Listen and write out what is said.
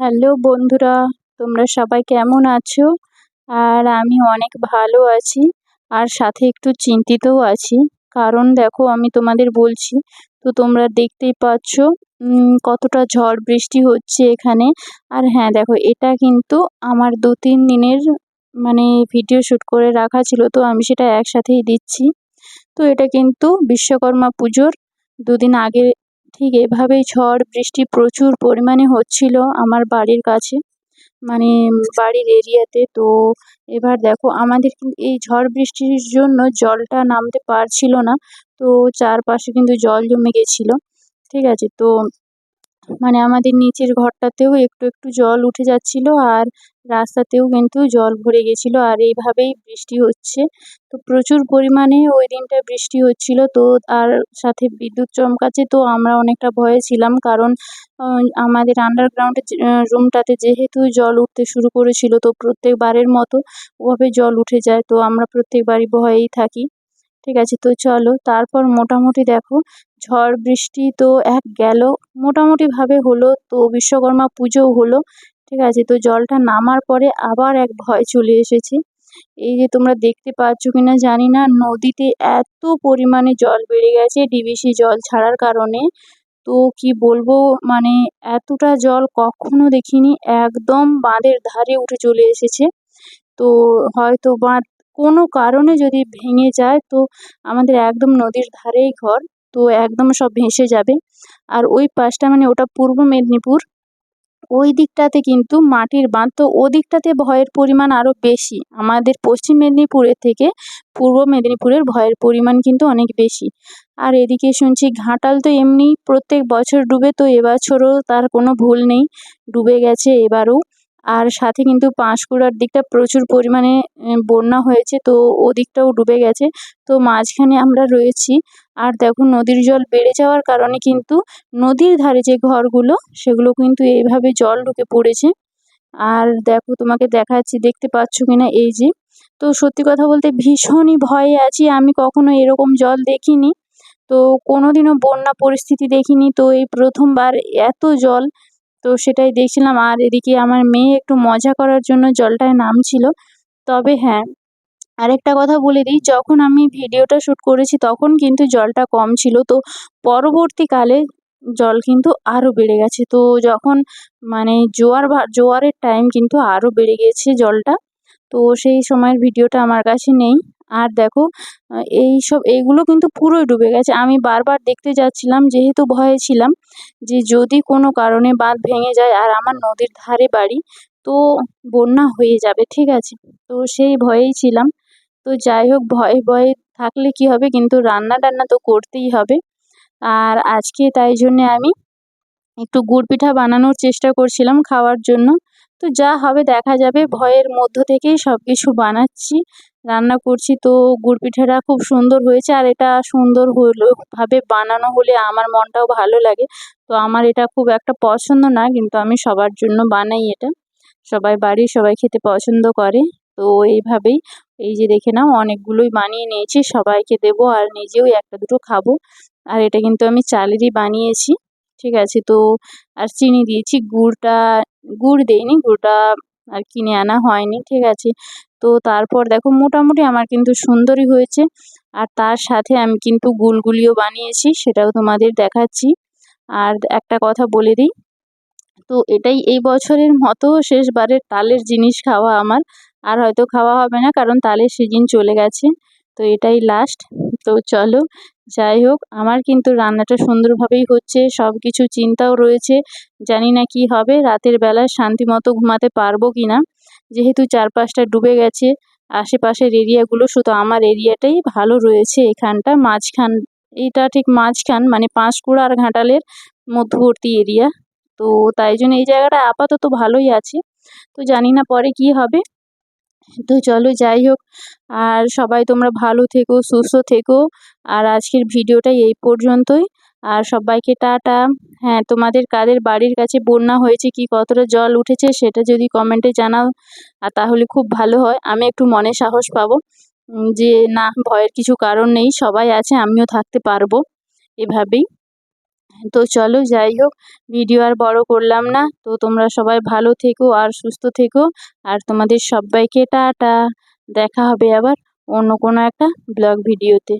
Hello বন্ধুরা, তোমরা সবাই কেমন আছো? আর আমি অনেক ভালো আছি, আর সাথে একটু চিন্তিতও আছি। কারণ দেখো, আমি তোমাদের বলছি, তো তোমরা দেখতেই পাচ্ছ কতটা ঝড় বৃষ্টি হচ্ছে এখানে। আর হ্যাঁ দেখো, এটা কিন্তু আমার 2-3 দিনের মানে ভিডিও শ্যুট করে রাখা ছিল, তো আমি সেটা একসাথেই দিচ্ছি। তো এটা কিন্তু বিশ্বকর্মা পুজোর 2 দিন আগে ঠিক এভাবেই ঝড় বৃষ্টি প্রচুর পরিমাণে হচ্ছিল আমার বাড়ির কাছে, মানে বাড়ির এরিয়াতে। তো এবার দেখো, আমাদের কিন্তু এই ঝড় বৃষ্টির জন্য জলটা নামতে পারছিল না। তো চারপাশে কিন্তু জল জমে গেছিল। ঠিক আছে, তো মানে আমাদের নিচের ঘরটাতেও একটু একটু জল উঠে যাচ্ছিল, আর রাস্তাতেও কিন্তু জল ভরে গেছিল, আর এইভাবেই বৃষ্টি হচ্ছে। তো প্রচুর পরিমাণে ওই দিনটা বৃষ্টি হচ্ছিল, তো আর সাথে বিদ্যুৎ চমকাচ্ছে। তো আমরা অনেকটা ভয়ে ছিলাম, কারণ আমাদের আন্ডারগ্রাউন্ডে রুমটাতে যেহেতু জল উঠতে শুরু করেছিল, তো প্রত্যেকবারের মতো ওভাবে জল উঠে যায়, তো আমরা প্রত্যেকবারই ভয়েই থাকি। ঠিক আছে, তো চলো তারপর মোটামুটি দেখো, ঝড় বৃষ্টি তো এক গেল, মোটামুটিভাবে হলো, তো বিশ্বকর্মা পুজোও হলো। ঠিক আছে, তো জলটা নামার পরে আবার এক ভয় চলে এসেছে। এই যে তোমরা দেখতে পাচ্ছ কিনা জানি না, নদীতে এত পরিমাণে জল বেড়ে গেছে ডিভিসি জল ছাড়ার কারণে। তো কি বলবো, মানে এতটা জল কখনো দেখিনি, একদম বাঁধের ধারে উঠে চলে এসেছে। তো হয়তো বাঁধ কোনো কারণে যদি ভেঙে যায়, তো আমাদের একদম নদীর ধারেই ঘর, তো একদম সব ভেসে যাবে। আর ওই পাশটা মানে ওটা পূর্ব মেদিনীপুর, ওই দিকটাতে কিন্তু মাটির বাঁধ, তো ওদিকটাতে ভয়ের পরিমাণ আরও বেশি। আমাদের পশ্চিম মেদিনীপুরের থেকে পূর্ব মেদিনীপুরের ভয়ের পরিমাণ কিন্তু অনেক বেশি। আর এদিকে শুনছি ঘাটাল তো এমনি প্রত্যেক বছর ডুবে, তো এবছরও তার কোনো ভুল নেই, ডুবে গেছে এবারও। আর সাথে কিন্তু পাঁশকুড়ার দিকটা প্রচুর পরিমাণে বন্যা হয়েছে, তো ওদিকটাও ডুবে গেছে। তো মাঝখানে আমরা রয়েছি। আর দেখো, নদীর জল বেড়ে যাওয়ার কারণে কিন্তু নদীর ধারে যে ঘরগুলো, সেগুলো কিন্তু এইভাবে জল ঢুকে পড়েছে। আর দেখো, তোমাকে দেখাচ্ছি, দেখতে পাচ্ছ কিনা, এই যে। তো সত্যি কথা বলতে ভীষণই ভয়ে আছি, আমি কখনো এরকম জল দেখিনি, তো কোনোদিনও বন্যা পরিস্থিতি দেখিনি, তো এই প্রথমবার এত জল। তো সেটাই দেখছিলাম, আর এদিকে আমার মেয়ে একটু মজা করার জন্য জলটায় নামছিল। তবে হ্যাঁ, আরেকটা কথা বলে দিই, যখন আমি ভিডিওটা শ্যুট করেছি তখন কিন্তু জলটা কম ছিল, তো পরবর্তীকালে জল কিন্তু আরও বেড়ে গেছে। তো যখন মানে জোয়ারের টাইম কিন্তু আরও বেড়ে গেছে জলটা। তো সেই সময়ের ভিডিওটা আমার কাছে নেই। আর দেখো, এইগুলো কিন্তু পুরোই ডুবে গেছে। আমি বারবার দেখতে যাচ্ছিলাম, যেহেতু ভয়ে ছিলাম যে যদি কোনো কারণে বাঁধ ভেঙে যায়, আর আমার নদীর ধারে বাড়ি, তো বন্যা হয়ে যাবে। ঠিক আছে, তো সেই ভয়েই ছিলাম। তো যাই হোক, ভয়ে ভয়ে থাকলে কি হবে, কিন্তু রান্না টান্না তো করতেই হবে। আর আজকে তাই জন্যে আমি একটু গুড় পিঠা বানানোর চেষ্টা করছিলাম খাওয়ার জন্য। তো যা হবে দেখা যাবে, ভয়ের মধ্য থেকেই সব কিছু বানাচ্ছি, রান্না করছি। তো গুড় পিঠাটা খুব সুন্দর হয়েছে, আর এটা সুন্দর ভাবে বানানো হলে আমার মনটাও ভালো লাগে। তো আমার এটা খুব একটা পছন্দ না, কিন্তু আমি সবার জন্য বানাই এটা। বাড়ির সবাই খেতে পছন্দ করে। তো এইভাবেই, এই যে দেখে নাও, অনেকগুলোই বানিয়ে নিয়েছি, সবাইকে দেবো আর নিজেও একটা দুটো খাবো। আর এটা কিন্তু আমি চালেরই বানিয়েছি। ঠিক আছে, তো আর চিনি দিয়েছি, গুড় দেইনি, গুড়টা আর কিনে আনা হয়নি। ঠিক আছে, তো তারপর দেখো, মোটামুটি আমার কিন্তু সুন্দরই হয়েছে। আর তার সাথে আমি কিন্তু গুলগুলিও বানিয়েছি, সেটাও তোমাদের দেখাচ্ছি। আর একটা কথা বলে দিই, তো এটাই এই বছরের মতো শেষবারের তালের জিনিস খাওয়া আমার। আর হয়তো খাওয়া হবে না, কারণ তালের সিজন চলে গেছে। তো এটাই লাস্ট। তো চলো, যাই হোক, আমার কিন্তু রান্নাটা সুন্দরভাবেই হচ্ছে, সব কিছু চিন্তাও রয়েছে। জানি না কি হবে, রাতের বেলায় শান্তি মতো ঘুমাতে পারবো কি না, যেহেতু চারপাশটা ডুবে গেছে। আশেপাশের এরিয়াগুলো, শুধু আমার এরিয়াটাই ভালো রয়েছে, এখানটা মাঝখান, এইটা ঠিক মাঝখান, মানে পাঁশকুড়া আর ঘাটালের মধ্যবর্তী এরিয়া। তো তাই জন্য এই জায়গাটা আপাতত ভালোই আছে। তো জানি না পরে কি হবে। তো চলো, যাই হোক, আর সবাই তোমরা ভালো থেকো, সুস্থ থেকো। আর আজকের ভিডিওটা এই পর্যন্তই। আর সবাইকে টাটা। হ্যাঁ, তোমাদের কাদের বাড়ির কাছে বন্যা হয়েছে, কি কতটা জল উঠেছে, সেটা যদি কমেন্টে জানাও, আর তাহলে খুব ভালো হয়, আমি একটু মনে সাহস পাবো যে না, ভয়ের কিছু কারণ নেই, সবাই আছে, আমিও থাকতে পারবো এভাবেই। তো চলো যাই হোক, ভিডিও আর বড় করলাম না। তো তোমরা সবাই ভালো থেকো আর সুস্থ থেকো। আর তোমাদের সবাইকে টাটা। দেখা হবে আবার অন্য কোনো একটা ব্লগ ভিডিওতে।